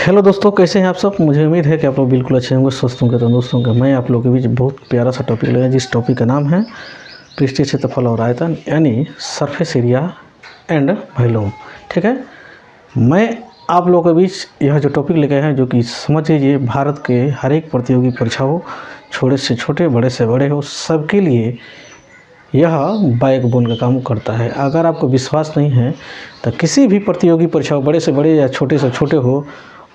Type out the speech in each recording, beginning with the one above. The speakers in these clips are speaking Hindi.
हेलो दोस्तों, कैसे हैं आप सब। मुझे उम्मीद है कि आप लोग बिल्कुल अच्छे होंगे, स्वस्थ होंगे, तंदुरुस्त होंगे। मैं आप लोगों के बीच बहुत प्यारा सा टॉपिक लाया, जिस टॉपिक का नाम है पृष्ठीय क्षेत्रफल और आयतन, यानी सरफेस एरिया एंड वॉल्यूम। ठीक है, मैं आप लोगों के बीच यह जो टॉपिक लेके आए हैं, जो कि समझ लीजिए भारत के हर एक प्रतियोगी परीक्षाओं, छोटे से छोटे, बड़े से बड़े हो, सबके लिए यह बैकबोन का काम करता है। अगर आपको विश्वास नहीं है तो किसी भी प्रतियोगी परीक्षा, बड़े से बड़े या छोटे से छोटे हो,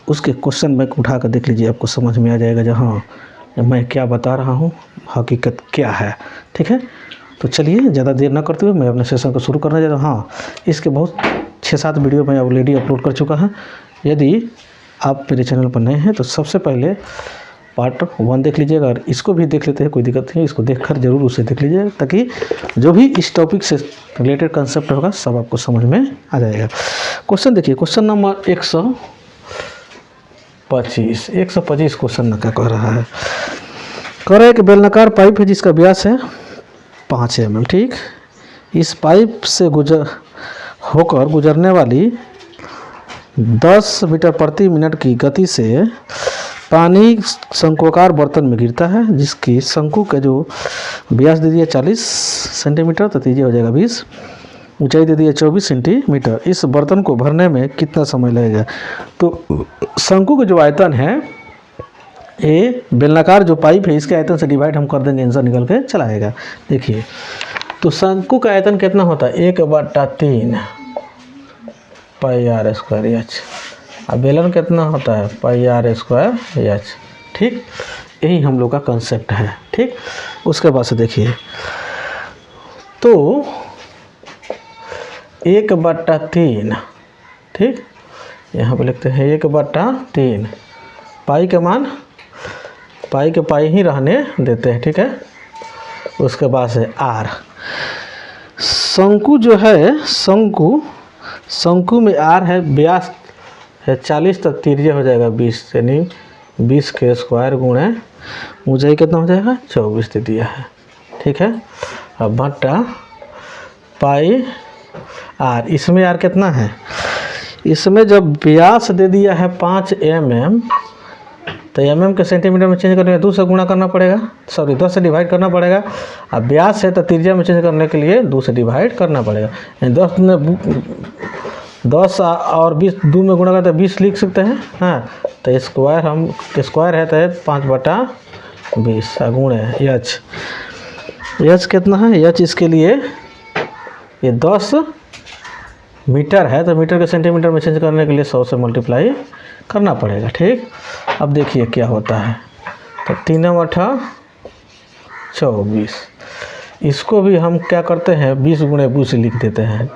उसके क्वेश्चन बैंक उठा कर देख लीजिए, आपको समझ में आ जाएगा जहाँ मैं क्या बता रहा हूँ हकीकत क्या है। ठीक है, तो चलिए ज़्यादा देर ना करते हुए मैं अपने सेशन को शुरू करना चाहता हूँ। हाँ, इसके बहुत 6-7 वीडियो मैं ऑलरेडी अपलोड कर चुका है। यदि आप मेरे चैनल पर नए हैं तो सबसे पहले पार्ट 1 देख लीजिएगा, और इसको भी देख लेते हैं, कोई दिक्कत नहीं, इसको देखकर ज़रूर उसे देख लीजिएगा, ताकि जो भी इस टॉपिक से रिलेटेड कंसेप्ट होगा सब आपको समझ में आ जाएगा। क्वेश्चन देखिए, क्वेश्चन नंबर 125 क्वेश्चन क्या कह रहा है। कह रहा है कि बेलनाकार पाइप है जिसका व्यास है 5 mm। ठीक, इस पाइप से होकर गुजरने वाली 10 मीटर प्रति मिनट की गति से पानी शंकुआकार बर्तन में गिरता है, जिसकी शंकु का जो व्यास दे दिया 40 सेंटीमीटर, तो त्रिज्या हो जाएगा 20, ऊंचाई दे दिया 24 सेंटीमीटर। इस बर्तन को भरने में कितना समय लगेगा। तो शंकु का जो आयतन है, ये बेलनाकार जो पाइप है, इसके आयतन से डिवाइड हम कर देंगे, आंसर निकल के चला आएगा। देखिए, तो शंकु का आयतन कितना होता है, 1/3 पाई r स्क्वायर एच। अब बेलन कितना होता है, पाई r स्क्वायर एच। ठीक, यही हम लोग का कंसेप्ट है। ठीक, उसके बाद से देखिए, तो 1/3, ठीक, यहाँ पे लिखते हैं 1/3, पाई का मान पाई के पाई ही रहने देते हैं। ठीक है, उसके बाद से r, शंकु जो है, शंकु में r है, व्यास है 40, तो त्रिज्या हो जाएगा 20, यानी 20 के स्क्वायर गुणे ऊंचाई कितना हो जाएगा 24 दे दिया है। ठीक है, अब बटा पाई r, इसमें r कितना है, इसमें जब व्यास दे दिया है 5 mm, तो mm के सेंटीमीटर में चेंज करने के लिए 2 से गुणा करना पड़ेगा, 10 से डिवाइड करना पड़ेगा। अब व्यास है तो त्रिज्या में चेंज करने के लिए 2 से डिवाइड करना पड़ेगा। 10 और 20 2 में गुणा करते 20 लिख सकते हैं। हाँ, तो स्क्वायर है तो 5/20 गुणे एच कितना है, एच इसके लिए ये 10 मीटर है, तो मीटर के सेंटीमीटर में चेंज करने के लिए 100 से मल्टीप्लाई करना पड़ेगा। ठीक, अब देखिए क्या होता है, तो 3×8 = 24, इसको भी हम क्या करते हैं 20 × 20 लिख देते हैं,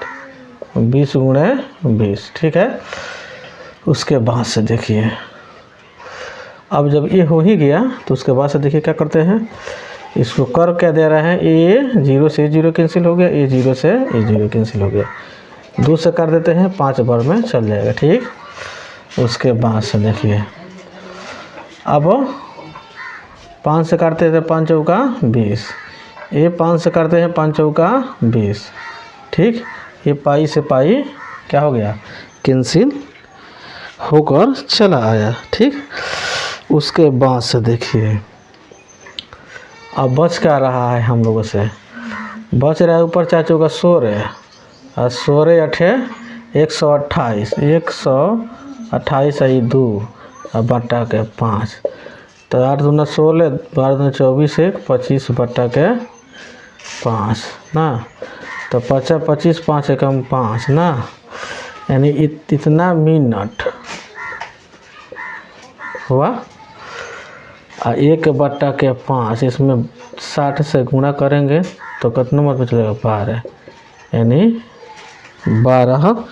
20 × 20। ठीक है, उसके बाद से देखिए, अब जब ये हो ही गया तो उसके बाद से देखिए क्या करते हैं, इसको कर क्या दे रहे हैं, ये 0 से 0 कैंसिल हो गया, ये 0 से 0 कैंसिल हो गया, 2 से कर देते हैं 5 बार में चल जाएगा। ठीक, उसके बाद से देखिए, अब 5 से काटते हैं 5 चौका 20, ये 5 से करते हैं 5 चौका 20। ठीक, ये पाई से पाई क्या हो गया, कैंसिल होकर चला आया। ठीक, उसके बाद से देखिए, अब बच क्या रहा है हम लोगों से, बच रहा है ऊपर 4 चौका 16, और 16 × 8 128, 128 है 2 और बटा के 5, तो 8 दूना 16, 12 दूना 24, 25 बटा के 5 ना, तो 25 5 एकम 5 ना, यानी इतना मिनट हुआ। और 1/5, इसमें 60 से गुणा करेंगे तो कितना मतलब चलेगा 12, यानी 12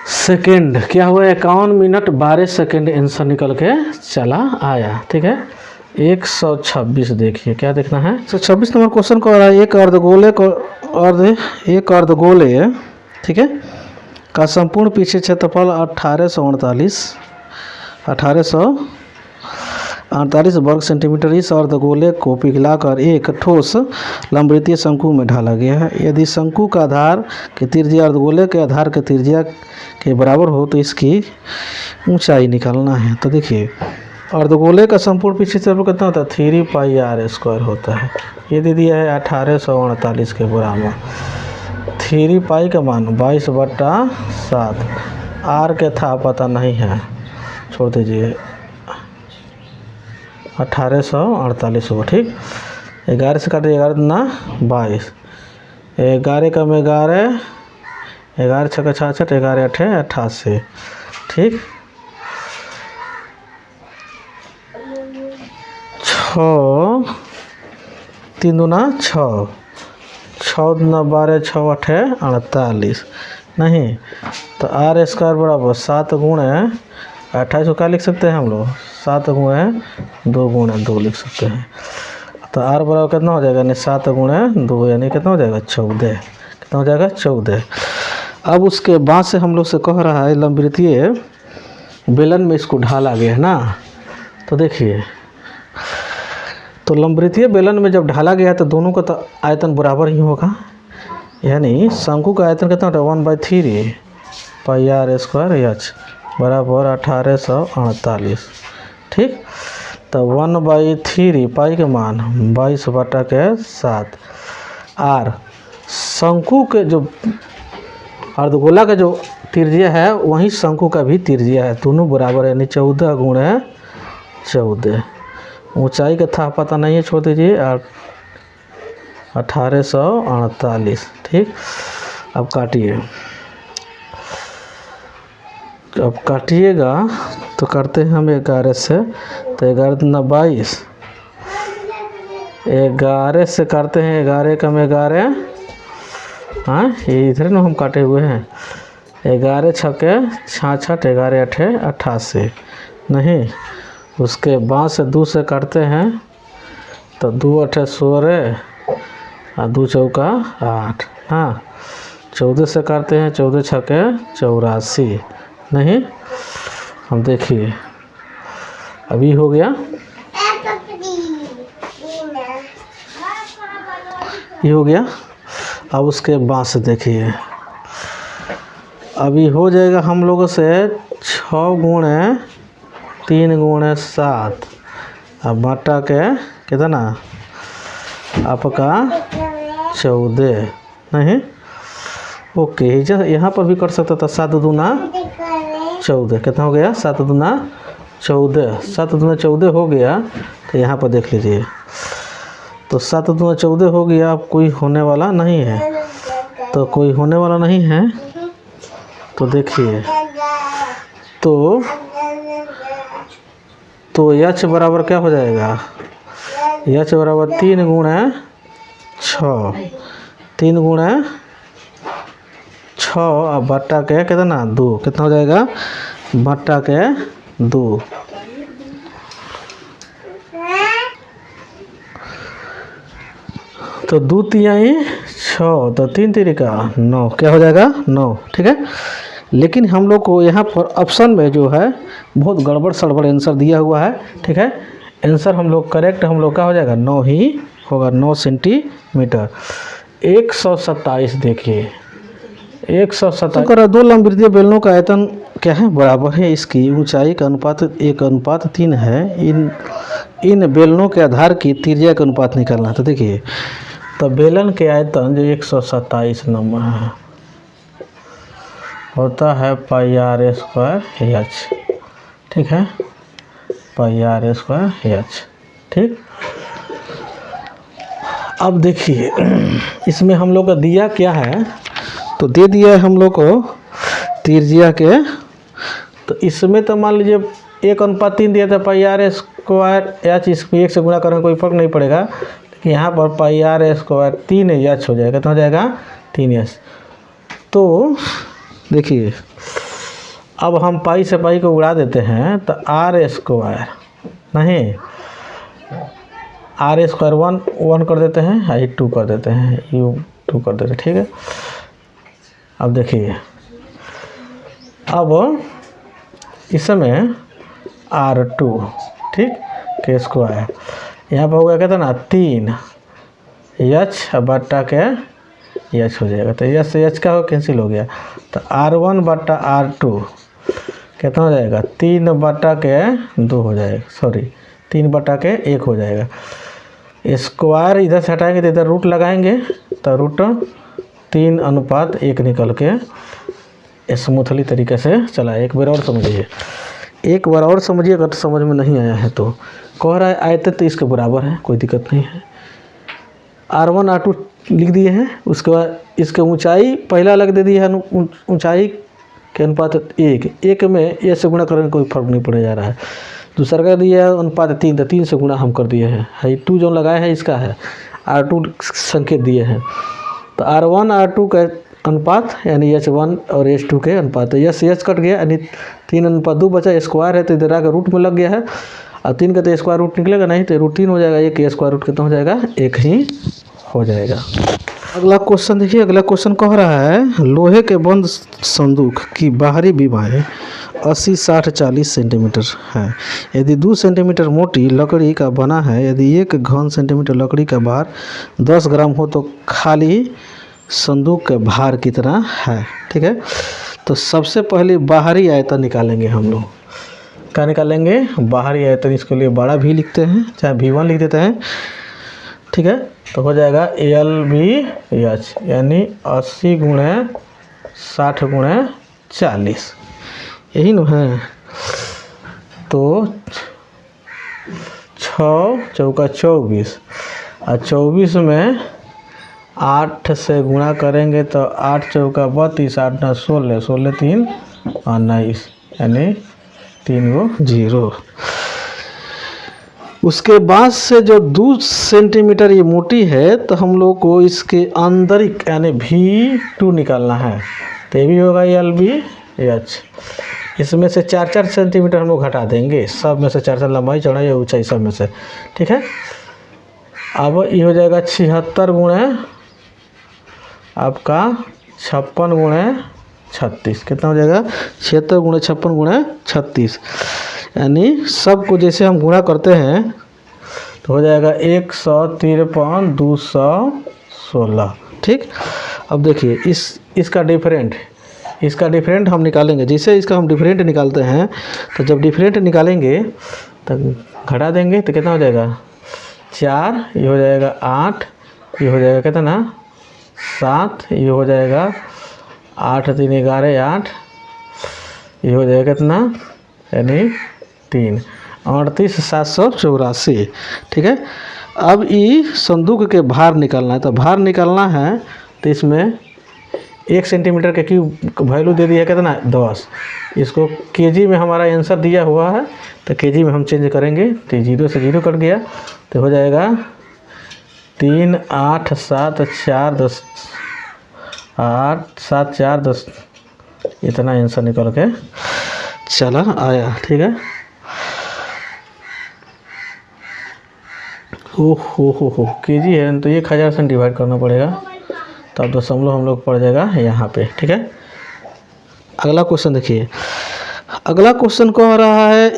सेकेंड। क्या हुआ, 51 मिनट 12 सेकेंड आंसर निकल के चला आया। ठीक है, 126 देखिए क्या देखना है, 126 नंबर क्वेश्चन को एक अर्धगोले ठीक है का संपूर्ण पीछे क्षेत्रफल 1848 48 वर्ग सेंटीमीटर इस अर्धगोले को पिघलाकर एक ठोस लंबवृत्तीय शंकु में ढाला गया है। यदि शंकु का आधार की त्रिज्या अर्धगोले के आधार की त्रिज्या के बराबर हो तो इसकी ऊंचाई निकालना है। तो देखिए अर्धगोले का संपूर्ण पृष्ठीय क्षेत्रफल कितना होता है 3πr² होता है। ये दे दिया है 1848 के बराबर। 3π का मान 22/7, r के था पता नहीं है, छोड़ दीजिए, 1848 होगा। ठीक, 11 से काटे 11 दूना 22, 11 कम 11, 11 छक्का 66, 11 अठे 88। ठीक, 6 3 दूना 6, 6 दूना 12, 6 अठे 48। नहीं तो r² बराबर 7 गुणे 28 को क्या लिख सकते हैं हम लोग 7 गुणे 2 गुणे 2 लिख सकते हैं। तो r बराबर कितना हो जाएगा, यानी 7 गुणे 2 यानी कितना हो जाएगा 14। कितना हो जाएगा 14। अब उसके बाद से हम लोग से कह रहा है लंबवृत्तीय बेलन में इसको ढाला गया है ना। तो देखिए तो लंबवृत्तीय बेलन में जब ढाला गया तो दोनों का तो आयतन बराबर ही होगा, यानी शंकु का आयतन कितना होता है 1/3πr² बराबर 1848। ठीक, तो 1/3 पाई के मान 22/7, r शंकु के जो अर्धगोला का जो त्रिज्या है वही शंकु का भी त्रिज्या है, दोनों बराबर है, यानी 14 गुणे 14। ऊंचाई का था पता नहीं है, छोड़ दीजिए, 1848। ठीक, अब काटिए, अब काटिएगा तो करते हैं हम 11 से, तो 11 दूना 22, 11 से करते हैं 11 कम 11, हाँ ये इधर ना हम काटे हुए हैं, 11 छक्के 66, 11 अठे 88। नहीं उसके बाद से 2 से काटते हैं तो 2 अठे 16 और 2 चौका 8। हाँ 14 से काटते हैं, 14 छक्के 84। नहीं हम देखिए अभी हो गया, ये हो गया। अब उसके बाद से देखिए अभी हो जाएगा हम लोगों से 6 गुणे 3 गुणे 7, अब बटा के कितना आपका 14। नहीं ओके, यहाँ पर भी कर सकता था, 7 दूना 14, कितना हो गया 7 दूना 14, 7 दूना 14 हो गया। तो यहाँ पर देख लीजिए, तो 7 दूना 14 हो गया। अब कोई होने वाला नहीं है, तो कोई होने वाला नहीं है, तो देखिए तो h बराबर क्या हो जाएगा, h बराबर 3 गुणे 6, 3 गुणे 6 और बट्टा के कितना 2, कितना हो जाएगा बट्टा के 2। तो 2 तिहाई 6, तो 3 तिरिका 9, क्या हो जाएगा 9। ठीक है, लेकिन हम लोग को यहाँ पर ऑप्शन में जो है बहुत गड़बड़ सड़बड़ आंसर दिया हुआ है। ठीक है, आंसर हम लोग करेक्ट हम लोग का हो जाएगा 9 ही होगा, 9 सेंटीमीटर। 127 देखिए 127 दो लंबवृत्तीय बेलनों का आयतन क्या है बराबर है, इसकी ऊंचाई का अनुपात 1:3 है। इन बेलनों के आधार की त्रिज्या का अनुपात निकालना। तो देखिए तो बेलन के आयतन जो 127 नंबर है होता है πr²h। ठीक है, πr²h। ठीक, अब देखिए इसमें हम लोग का दिया क्या है, तो दे दिया है हम लोग को त्रिज्या के, तो इसमें तो मान लीजिए 1:3 दिया था πr²h, इसमें 1 से गुणा करने कोई फर्क नहीं पड़ेगा, लेकिन यहाँ पर πr² 3h हो जाएगा, तो हो जाएगा 3h। तो देखिए अब हम पाई से पाई को उड़ा देते हैं, तो r² नहीं r² 1 कर देते हैं, आई 2 कर देते हैं, u 2 कर देते हैं। ठीक है, अब देखिए अब इसमें r2 ठीक के स्क्वायर, यहाँ पर हो गया कहता ना 3 एच बट्टा के एच हो जाएगा। तो एच से एच का हो कैंसिल हो गया, तो R1 बट्टा R2 कितना हो जाएगा 3 बट्टा के 2 हो जाएगा, सॉरी 3 बट्टा के 1 हो जाएगा। स्क्वायर इधर से हटाएंगे तो इधर रूट लगाएंगे, तो रूट 3:1 निकल के स्मूथली तरीके से चला। एक बार और समझिए, एक बार और समझिए, अगर समझ में नहीं आया है तो कह रहा है आयतन तो इसके बराबर है, कोई दिक्कत नहीं है। R1 R2 लिख दिए हैं, उसके बाद इसके ऊंचाई पहला अलग दे दिया है, ऊंचाई के अनुपात 1 में ए से गुणा करने कोई फर्क नहीं पड़ने जा रहा है। दूसरा का दिया है अनुपात 3, तो 3 से गुणा हम कर दिए हैं। 2 जो लगाया है इसका है, R2 संकेत दिए हैं, तो R1 R2 का अनुपात यानी H1 और H2 के अनुपात, H कट गया यानी 3:2 बचा। स्क्वायर है तो इधर आकर रूट में लग गया है, और 3 का तो स्क्वायर रूट निकलेगा नहीं, तो रूट 3 हो जाएगा। 1 का स्क्वायर रूट कितना हो जाएगा 1 ही हो जाएगा। अगला क्वेश्चन देखिए, अगला क्वेश्चन कह रहा है लोहे के बंद संदूक की बाहरी विमाएँ 80, 60, 40 सेंटीमीटर है। यदि 2 सेंटीमीटर मोटी लकड़ी का बना है, यदि 1 घन सेंटीमीटर लकड़ी का भार 10 ग्राम हो तो खाली संदूक का भार कितना है। ठीक है, तो सबसे पहले बाहरी आयतन निकालेंगे हम लोग। क्या निकालेंगे? बाहरी आयतन। इसके लिए बड़ा भी लिखते हैं, चाहे V1 लिख देते हैं। ठीक है, तो हो जाएगा LBH यानी 80 गुणे 60 गुणे 40, यही न है। तो 6 चौका 24, और 24 में 8 से गुणा करेंगे तो 8 चौका 32, 8 9 16, 16 3 19 यानी 3 गो 0। उसके बाद से जो 2 सेंटीमीटर ये मोटी है, तो हम लोग को इसके आंतरिक यानी V2 निकालना है। तो ये भी होगा LBH। इसमें से 4-4 सेंटीमीटर हम लोग घटा देंगे, सब में से 4-4 लंबाई चौड़ाई ऊंचाई सब में से। ठीक है, अब ये हो जाएगा 76 गुणे आपका 56 गुणे 36, कितना हो जाएगा 76 गुणे 56 गुणे 36, यानी सबको जैसे हम गुणा करते हैं तो हो जाएगा 153 216। ठीक, अब देखिए इसका डिफरेंट हम निकालेंगे। जैसे इसका हम डिफरेंट निकालते हैं, तो जब डिफरेंट निकालेंगे तो घटा देंगे तो कितना हो जाएगा 4, ये हो जाएगा 8, ये हो जाएगा कितना 7, ये हो जाएगा 8 3 11 8, ये हो जाएगा कितना यानी 3 38 784। ठीक है, अब ये संदूक के भार निकालना है। तो भार निकालना है तो इसमें 1 सेंटीमीटर के क्यूब वैल्यू दे दिया कितना 10। इसको केजी में हमारा आंसर दिया हुआ है, तो केजी में हम चेंज करेंगे। तो 0 से 0 कट गया, तो हो जाएगा 3 8 7 4 10 8 7 4 10, इतना आंसर निकल के चला आया। ठीक है, हो केजी है तो 1000 से डिवाइड करना पड़ेगा, तब दशमलव हम लोग पड़ जाएगा यहाँ पे। ठीक है, अगला क्वेश्चन देखिए। अगला क्वेश्चन कह रहा है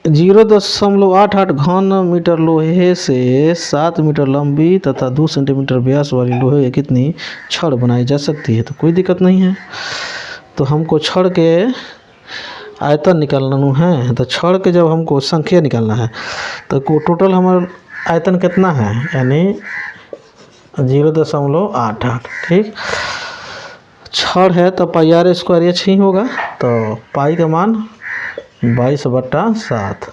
0.88 घन मीटर लोहे से 7 मीटर लंबी तथा 2 सेंटीमीटर व्यास वाली लोहे की कितनी छड़ बनाई जा सकती है। तो कोई दिक्कत नहीं है, तो हमको छड़ के आयतन निकालना है। तो छड़ के जब हमको संख्या निकालना है, तो टोटल हमारा आयतन कितना है यानी 0.88। ठीक, छड़ है तो πr² h ही होगा, तो पाई का मान 22/7।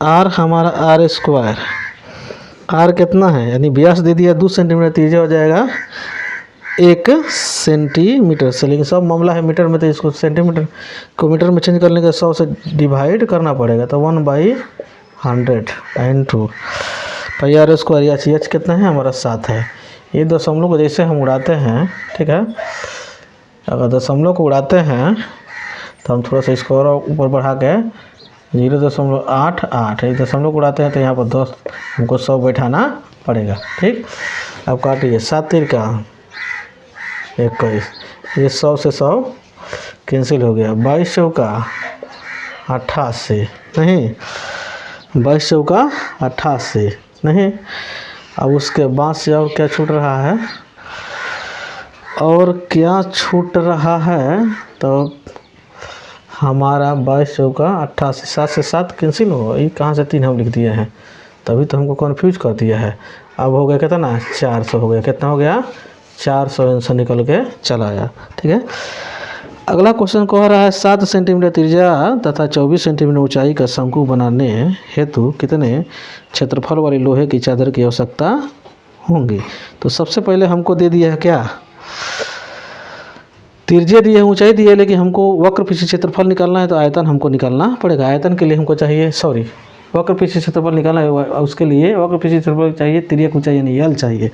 आर हमारा r², आर कितना है यानी व्यास दे दिया 2 सेंटीमीटर, त्रिज्या हो जाएगा 1 सेंटीमीटर से, लेकिन सब मामला है मीटर में, तो इसको सेंटीमीटर को मीटर में चेंज करने का 100 से डिवाइड करना पड़ेगा। तो 1/100 इंटू πr² h कितना है हमारा 7 है। ये दशमलव को जैसे हम उड़ाते हैं, ठीक है, अगर दशमलव को उड़ाते हैं तो हम थोड़ा सा इसको और ऊपर बढ़ा के 0.88, एक दशमलव उड़ाते हैं तो यहाँ पर 10 हमको 100 बैठाना पड़ेगा। ठीक, अब काटिए 7 3 का 21, ये 100 से 100 कैंसिल हो गया, 22 चौका 88 नहीं, 22 चौका 88 नहीं। अब उसके बाद से और क्या छूट रहा है, और क्या छूट रहा है, तो हमारा 22 चौका 88, 7 से 7 कैंसिल हो, ये कहाँ से 3 हम लिख दिए हैं, तभी तो हमको कन्फ्यूज कर दिया है। अब हो गया कितना, 400 हो गया, कितना हो गया 400 आंसर निकल के चला आया। ठीक है, अगला क्वेश्चन कह रहा है 7 सेंटीमीटर त्रिज्या तथा 24 सेंटीमीटर ऊंचाई का शंकु बनाने हेतु कितने क्षेत्रफल वाली लोहे की चादर की आवश्यकता होंगी। तो सबसे पहले हमको दे दिया है क्या, त्रिज्या दी है, ऊंचाई दी है, लेकिन हमको वक्र पीछे क्षेत्रफल निकालना है, तो आयतन हमको निकालना पड़ेगा। आयतन के लिए हमको चाहिए वक्र पीछे क्षेत्रफल निकालना है, उसके लिए वक्र पीछे क्षेत्रफल चाहिए, तिर्यक ऊंचाई यानी यल चाहिए।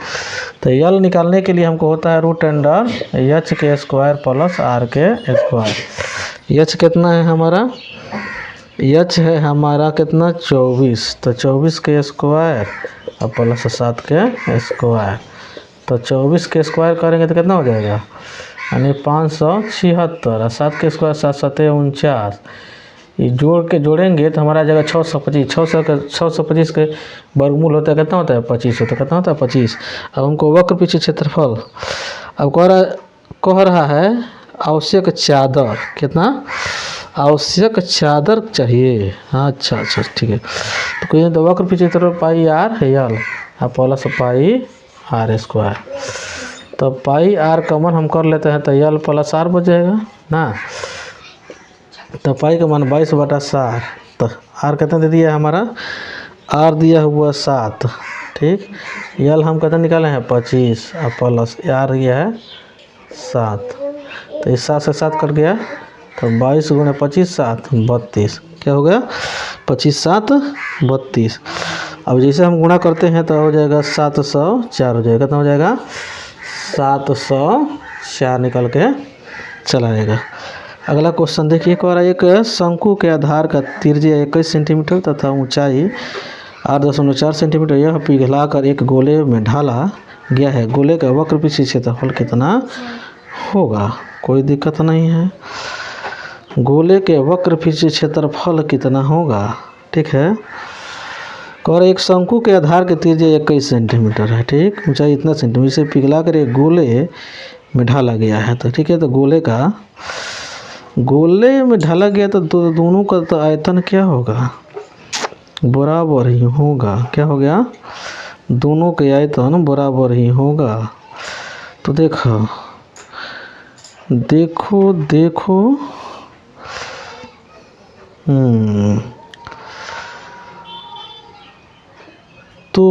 तो यल निकालने के लिए हमको होता है √h के स्क्वायर प्लस r के स्क्वायर। h कितना है हमारा, h है हमारा कितना 24, तो 24 के स्क्वायर और प्लस 7 के स्क्वायर। तो 24 के स्क्वायर करेंगे तो कितना हो जाएगा, यानी 576, और 7 के स्क्वायर 7 7 49, ये जोड़ेंगे तो हमारा जगह 625, 625 के वर्गमूल होता है कितना होता है 25 होता है, कितना होता है 25। अब हमको वक्र पीछे क्षेत्रफल अब कह रहा है आवश्यक चादर, कितना आवश्यक चादर चाहिए। हाँ अच्छा ठीक है, तो कोई तो वक्र पीछे क्षेत्रफल पाई r यल और प्लस पाई r स्क्वायर। तो पाई r कॉमन हम कर लेते हैं, तो यल प्लस r बच जाएगा ना। तो पाई का मान 22/7, तो r कितना दे दिया है हमारा, r दिया हुआ 7। ठीक, यल हम कितना निकाले हैं 25 और प्लस r ये है 7, तो इस 7 से 7 कट गया, तो 22 × 25 7 32, क्या हो गया 25 7 32। अब जैसे हम गुणा करते हैं तो हो जाएगा 704 हो जाएगा, कितना हो जाएगा 704 निकल के चला आएगा। अगला क्वेश्चन देखिए, कह रहा है एक शंकु के आधार का त्रिज्या 21 सेंटीमीटर तथा ऊंचाई 8.4 सेंटीमीटर यह पिघलाकर एक गोले में ढाला गया है, गोले का वक्र पीछे क्षेत्रफल कितना होगा। कोई दिक्कत नहीं है, गोले के वक्र पीछे क्षेत्रफल कितना होगा। ठीक है, कह रहे एक शंकु के आधार के त्रिज्या 21 सेंटीमीटर है, ठीक, ऊंचाई इतना सेंटीमीटर से पिघलाकर एक गोले में ढाला गया है। तो ठीक है, तो गोले में ढाला गया तो दोनों का तो आयतन क्या होगा, बराबर ही होगा। क्या हो गया, दोनों के आयतन बराबर ही होगा। तो देखो तो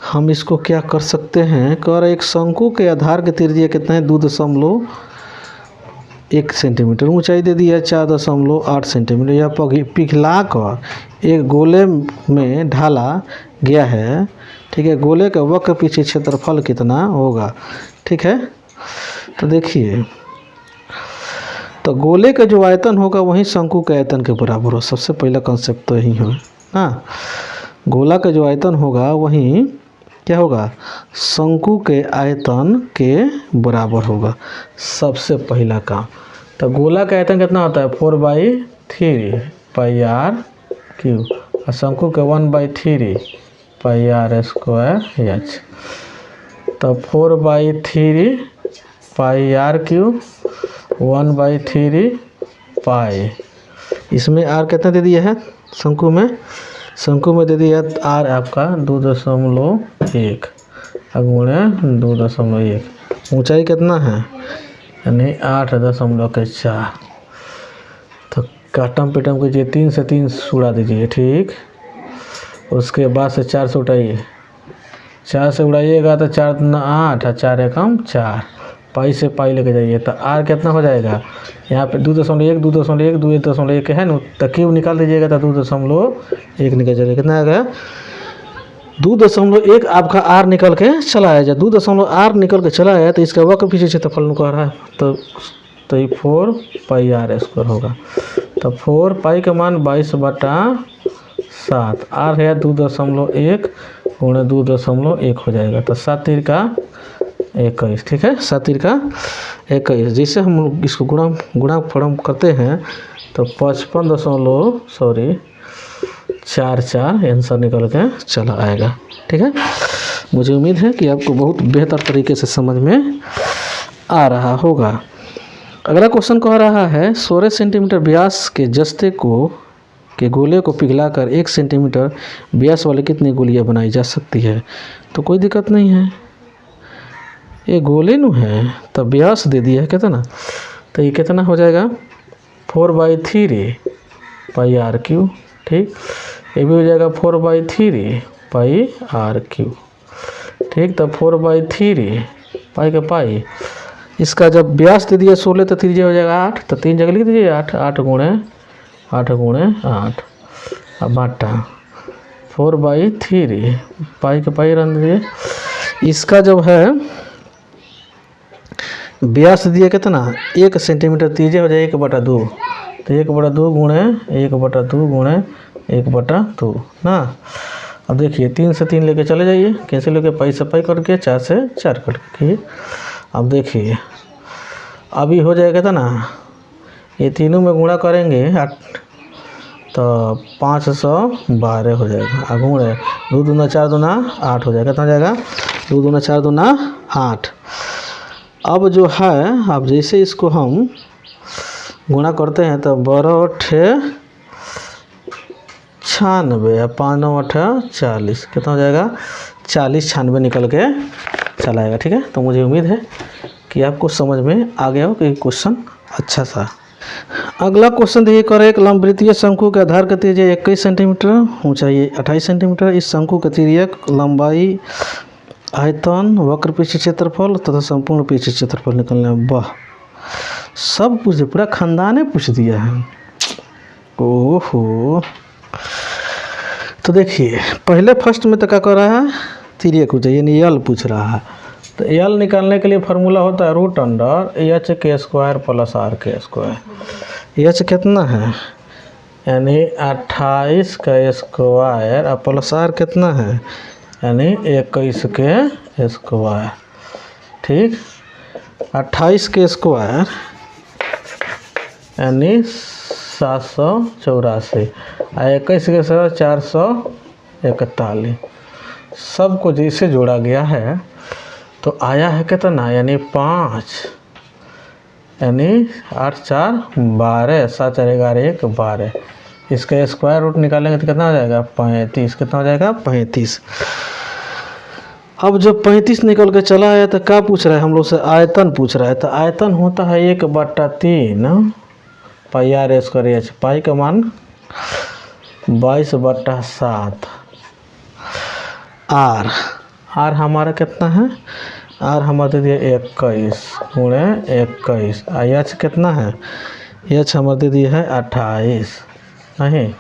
हम इसको क्या कर सकते हैं, कह रहे एक शंकु के आधार के त्रिज्या कितना है 2.1 सेंटीमीटर, ऊंचाई दे दी है 4.8 सेंटीमीटर, यह पिघला कर एक गोले में ढाला गया है। ठीक है, गोले का वक्र पीछे क्षेत्रफल कितना होगा। ठीक है, तो देखिए, तो गोले का जो आयतन होगा वही शंकु के आयतन के बराबर हो। सबसे पहला कॉन्सेप्ट तो यही हो ना, गोला का जो आयतन होगा वही क्या होगा, शंकु के आयतन के बराबर होगा, सबसे पहला काम। तो गोला का आयतन कितना होता है 4/3 πr3 और शंकु के 1/3 πr² h। तो 4/3 πr3 1/3 पाई, इसमें r कितना दे दिया है शंकु में दे दिया है r आपका 2.1 गुणे 2.1, ऊंचाई कितना है यानी 8.4। तो काटम पिटम कीजिए, 3 से 3 उड़ा दीजिए। ठीक, उसके बाद से 4 से उठाइए, 4 से उड़ाइएगा तो 4 दूना 8 और 4 एकम 4, पाई से पाई लेके जाइए तो r कितना हो जाएगा, यहाँ पे 2.1 है ना, तो क्यूब निकाल दीजिएगा तो 2.1 निकल जाएगा, कितना आ गया 2.1 आपका r निकल के चला आया। जब 2.r निकल के चला आया तो इसका वक्र पीछे क्षेत्रफल निकल रहा है, तो ये 4 πr² होगा। तो 4 पाई का मान 22/7, r है 2.1 गुणे 2.1 हो जाएगा, तो 7 × 21। ठीक है, 7 × 21। जैसे हम इसको गुणा फॉर्म करते हैं तो 55.44 आंसर निकल के चला आएगा। ठीक है, मुझे उम्मीद है कि आपको बहुत बेहतर तरीके से समझ में आ रहा होगा। अगला क्वेश्चन कह रहा है 16 सेंटीमीटर व्यास के जस्ते के गोले को पिघलाकर 1 सेंटीमीटर व्यास वाले कितनी गोलियां बनाई जा सकती है। तो कोई दिक्कत नहीं है, ये गोले नु है तब व्यास दे दिया है कितना, तो ये कितना हो जाएगा 4/3 पाई आर क्यू। ठीक, ये भी हो जाएगा 4/3 पाई आर क्यू। ठीक, तब 4/3 पाई का पाई, इसका जब व्यास दे दिया 16 तो 3 हो जाएगा 8, तो 3 जगह लिख दीजिए 8 गुणे 8 अब बाटा 4/3 पाई का पाई रन दीजिए। इसका जब है व्यास दिया कितना 1 सेंटीमीटर, 3 हो जाए 1/2, तो 1/2 गुणे 1/2 गुणे 1/2 ना। अब देखिए 3 से 3 लेके चले जाइए, कैसे लेके पाई से पाई करके 4 से 4 करके। अब देखिए अभी हो जाएगा था ना, ये तीनों में गुणा करेंगे 8 तो 512 हो जाएगा। गुणे 2 दूना 4 दूना 8 हो जाएगा, कितना हो जाएगा 2 दूना 4 दूना 8। अब जो है, अब जैसे इसको हम गुणा करते हैं तो 12×8 96 या 5×9 40, कितना हो जाएगा 40 96 निकल के चला आएगा। ठीक है, तो मुझे उम्मीद है कि आपको समझ में आ गया हो कि क्वेश्चन अच्छा सा। अगला क्वेश्चन देखिए, कर एक लंबवृत्तीय शंकु के आधार का त्रिज्या 21 सेंटीमीटर, ऊंचाई 28 सेंटीमीटर। इस शंकु के तिर्यक लंबाई, आयतन, वक्र पृष्ठ क्षेत्रफल तथा संपूर्ण पृष्ठ क्षेत्रफल निकलना। वाह, सब पूछ दिया, पूरा खानदाने पूछ दिया है। ओहो, तो देखिए पहले फर्स्ट में तो क्या कर रहा है, तिर्यक ऊंचाई यानी यल पूछ रहा है। तो यल निकालने के लिए फार्मूला होता है √h² + r²। h कितना है यानी 28 का स्क्वायर और प्लस r कितना है यानी 21 के स्क्वायर। ठीक, 28 के स्क्वायर यानी 784 और 21 के स्क्वायर 441। सबको जैसे जोड़ा गया है तो आया है कितना यानी 5 यानी 8 4 12 7 4 11 1 12। इसका स्क्वायर रूट निकालेंगे तो कितना हो जाएगा 35। कितना हो जाएगा 35। अब जब 35 निकल के चला आया तो क्या पूछ रहा है हम लोग से, आयतन पूछ रहा है। तो आयतन होता है 1/3 पाई आर स्क्वायर एच। पाई का मान 22/7। आर हमारा कितना है, आर हमारा दे दिया 21 गुणे 21। एच कितना है, एच हमारा दे दिया है 28 नहीं,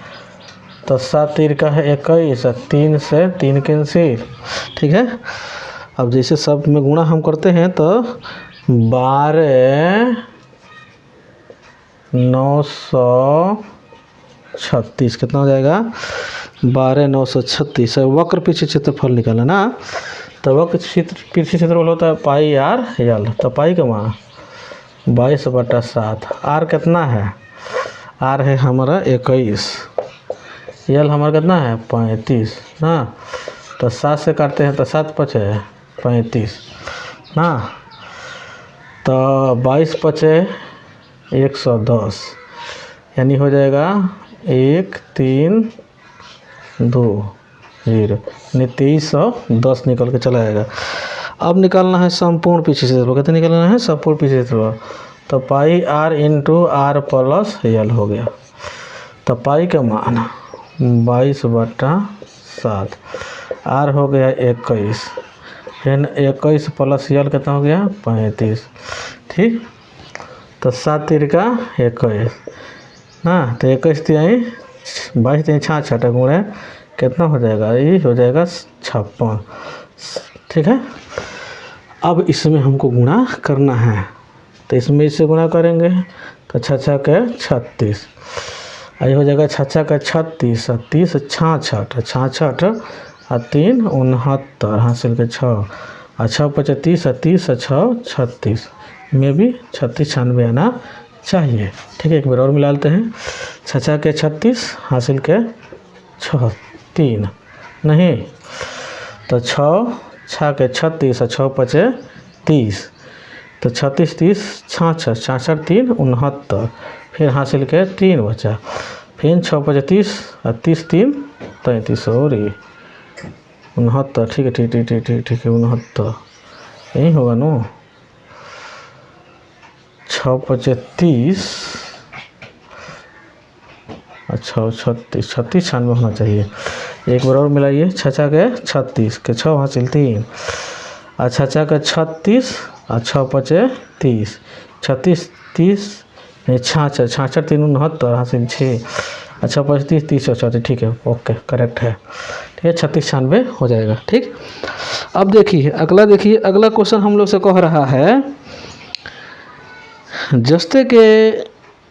तो 7 3 का है 21, 3 से 3 कैंसिल। ठीक है, अब जैसे सब में गुणा हम करते हैं तो 12,936 कितना हो जाएगा 12,936। वक्र पृष्ठ क्षेत्रफल निकाला ना, तो वक्र पृष्ठ क्षेत्रफल होता है पाई आर यल। तो पाई का मान 22/7। आर कितना है, आर है हमारा 21, यल हमारा कितना है 35 ना। तो 7 से काटते हैं तो 7 5 है 35 ना, तो 22 5 110 यानी हो जाएगा 1320 यानी 2310 निकल के चला जाएगा। अब निकालना है संपूर्ण पृष्ठ क्षेत्रफल। कितना निकालना है संपूर्ण पृष्ठ क्षेत्रफल, तो pi r into r plus l हो गया। तो पाई का मान 22/7, आर हो गया 21, फिर 21 प्लस यल कितना हो गया 35। ठीक, तो 7 3 का 21 ना, तो 21 3 22 3 66 गुणे कितना हो जाएगा, ये हो जाएगा 56। ठीक है, अब इसमें हमको गुणा करना है तो इसमें इससे गुणा करेंगे तो 6 के 36, ये हो जाएगा 6 का 36, 30 66 66 और 3 69 हासिल के 6 और 6 25 30 30 6 36 में भी 36 96 आना चाहिए। ठीक है, एक बार और मिला लेते हैं। 6 के 36 हासिल के 6 3 नहीं, तो 6 के 36 और 6 पचे 30, तो 36 30 66 66 3 69, फिर हासिल के 3 बचा, फिर 6 पचे 30 और 30 3 33 और 69। ठीक है ठीक ठीक ठीक ठीक ठीक है 69 यही होगा ना। 6 पचे 30 और 6 36 36 96 होना चाहिए। एक बार और मिलाइए। 6 के 36 के 6 हासिल 3 और 6 के 36 और 6 पचे 30 36 30 नहीं 66 66 3 69 हासिल 6 और 6 पचे 30 30 और 34। ठीक है ओके करेक्ट है। ठीक है 36 96 हो जाएगा। ठीक, अब देखिए अगला क्वेश्चन हम लोग से कह रहा है जस्ते के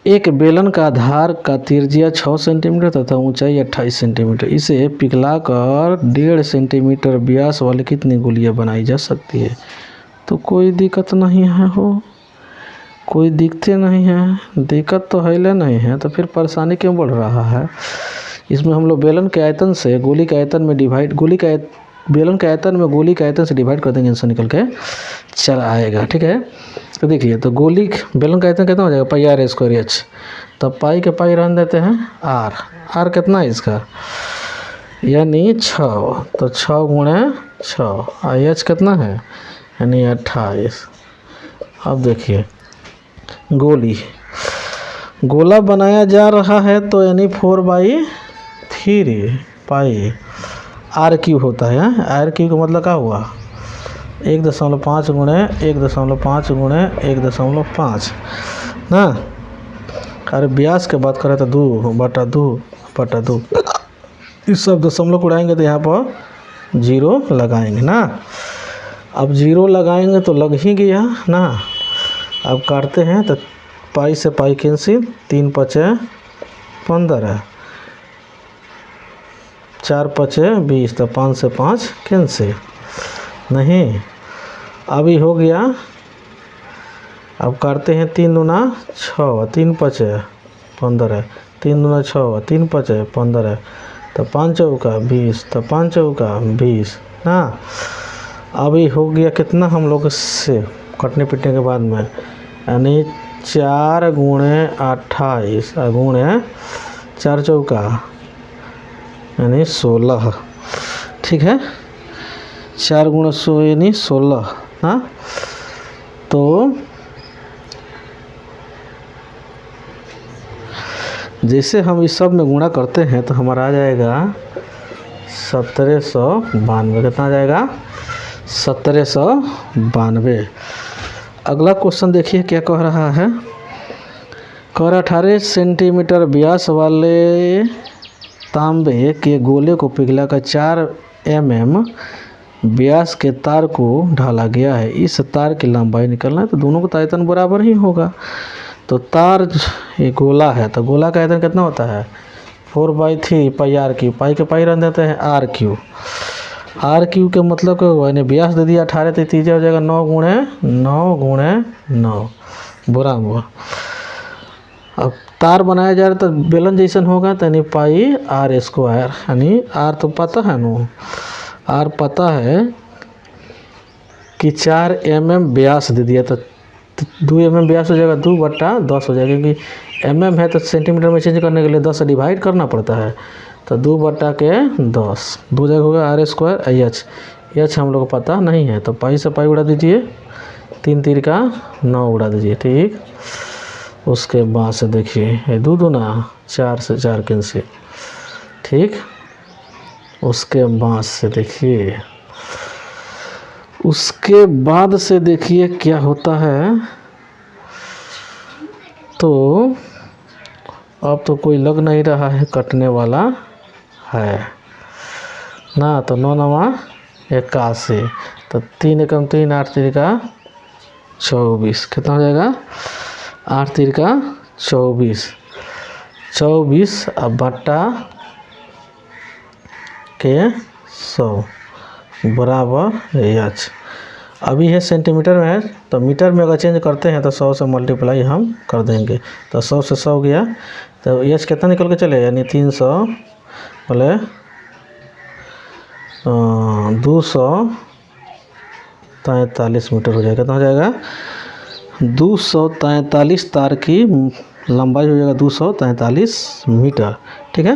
एक बेलन का आधार का त्रिज्या 6 सेंटीमीटर तथा ऊंचाई 28 सेंटीमीटर, इसे पिघलाकर 1.5 सेंटीमीटर व्यास वाली कितनी गोलियां बनाई जा सकती है। तो कोई दिक्कत नहीं है हो, कोई दिक्कतें नहीं है, दिक्कत तो है नहीं है, तो फिर परेशानी क्यों बढ़ रहा है। इसमें हम लोग बेलन के आयतन से गोली के आयतन में डिवाइड बेलन के आयतन में गोली के आयतन से डिवाइड कर देंगे, आंसर निकल के चला आएगा। ठीक है, तो देखिए तो बेलन का आयतन कितना हो जाएगा पाई आर स्क्वायर एच, तो पाई के पाई रन देते हैं आर कितना है इसका यानी 6, तो 6 गुणे 6 और एच कितना है यानी 28। अब देखिए गोला बनाया जा रहा है तो यानी 4/3 पाई आर क्यूब होता है। आर क्यूब का मतलब क्या हुआ 1.5 गुणे 1.5 गुणे 1.5 ना। अरे व्यास के बात करें तो 2/2 इस सब दशमलव को उड़ाएंगे तो यहाँ पर 0 लगाएंगे ना। अब 0 लगाएंगे तो लग ही गया ना। अब काटते हैं तो पाई से पाई कैंसिल, 3 पचे 15, 4 पचे 20, तो 5 से 5 कैंसिल नहीं। अभी हो गया। अब करते हैं 3 दूना 6 3 पचे 15, 3 दूना 6 3 पचे 15, तो 5 चौका 20, तो 5 चौका 20 ना। अभी हो गया कितना हम लोग से कटने पिटने के बाद में यानी 4 गुणे 28 गुणे 4 चौका यानी 16। ठीक है 4 गुणे 100 यानी 16। हाँ तो जैसे हम इस सब में गुणा करते हैं तो हमारा आ जाएगा 1792। कितना आ जाएगा 1792। अगला क्वेश्चन देखिए क्या कह रहा है। 18 सेंटीमीटर व्यास वाले तांबे के गोले को पिघलाकर 4 mm व्यास के तार को ढाला गया है। इस तार की लंबाई निकलना है तो दोनों का आयतन बराबर ही होगा। तो तार ये गोला है तो गोला का आयतन कितना होता है 4/3 पाई आर क्यूब, पाई के पाई रन देते हैं आर क्यूब। आर क्यूब के मतलब क्या हुआ यानी व्यास दे दिया 18, तो तीजा हो जाएगा 9 गुणे 9 बुरा हुआ। अब तार बनाया जा रहा तो बेलन जैसन होगा तो यानी पाई आर स्क्वायर, यानी आर तो पता है ना, आर पता है कि 4 mm व्यास दे दिया तो 2 mm व्यास हो जाएगा 2/10 हो जाएगा, क्योंकि mm है तो सेंटीमीटर में चेंज करने के लिए 10 से डिवाइड करना पड़ता है। तो 2/10 2 जगह होगा आर स्क्वायर एच हम लोग को पता नहीं है तो पाई से पाई उड़ा दीजिए, 3 3 का 9 उड़ा दीजिए। ठीक, उसके बाद से देखिए 2 दूना 4 से 4 कैंसिल। ठीक, उसके बाद से देखिए क्या होता है। तो अब तो कोई लग नहीं रहा है कटने वाला है ना। तो 9 9 81, तो 3 एकम 3 8 3 का 24। कितना हो जाएगा 8 3 का 24 अब बट्टा के 100 बराबर एच। अभी है सेंटीमीटर में है, तो मीटर में अगर चेंज करते हैं तो 100 से मल्टीप्लाई हम कर देंगे, तो 100 से 100 गया, तो एच कितना निकल के चले, यानी 300 बोले 243 मीटर हो जाएगा। कितना हो जाएगा, 243 तार की लंबाई हो जाएगा 243 मीटर। ठीक है।